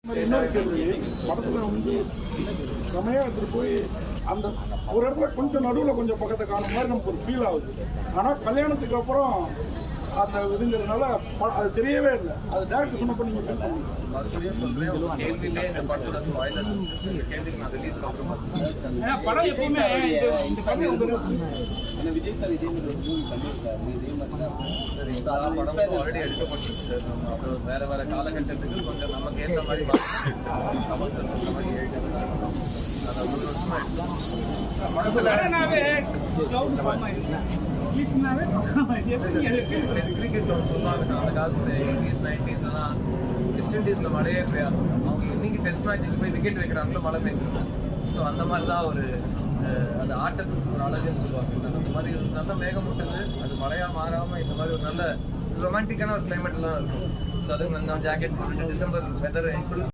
இன்னொரு கேள்வி, படத்துல வந்து செமையா எடுத்துட்டு போய் அந்த ஒரு இடத்துல கொஞ்சம் நடுவில் கொஞ்சம் பக்கத்தை காணும் மாதிரி நமக்கு ஒரு ஃபீல் ஆகுது. ஆனால் கல்யாணத்துக்கு அப்புறம் அந்த இதுங்கிறதுனால அது தெரியவே இல்லை. அது டேரக்டர் சொன்னப்போ நீங்கள் ஃபீல் பண்ணுங்க. மறுபடியும் சொல்றேன், ஒரு கேள்வியிலே இந்த படத்தோட ஸ்பாயிலர்ஸ் இந்த கேள்விக்கு நான் ரிலீஸ்க்கு அப்புறமா படம் எப்பவுமே இந்த படம் விஜய் சார் இதே மாதிரி ஒரு மூவி பண்ணியிருக்காரு. இதே மாதிரி தான் சார் இந்த படமும் ஆல்ரெடி எடுக்கப்பட்டிருக்கு சார். நம்ம அப்புறம் வேற வேற காலகட்டத்துக்கு கொஞ்சம் நமக்கு ஏற்ற மாதிரி கமல் சார் சொல்ற மாதிரி எழுதிருக்காங்க. அதை 3 வருஷமா எடுத்தோம். கிரிக்கெட்ல சொல்லுவாங்க, அந்த காலத்துல 80s 90s எல்லாம் வெஸ்ட் இண்டீஸ்ல மழையே பெய்யாது. அவங்க இன்னைக்கு டெஸ்ட் மேட்சுக்கு போய் விக்கெட் வைக்கிறாங்களோ மழை பெய்ஞ்சிருக்கும். ஸோ அந்த மாதிரி தான் ஒரு அந்த ஆட்டத்துக்கு ஒரு அழகுன்னு சொல்லுவாங்க. அந்த மாதிரி நல்ல மேகமூட்டது அது மழையா மாறாம இந்த மாதிரி ஒரு நல்ல ரொமான்டிக்கான ஒரு கிளைமேட் எல்லாம் இருக்கும். ஸோ அதுக்கு நான் ஜாக்கெட் போட்டுட்டு டிசம்பர் வெதர்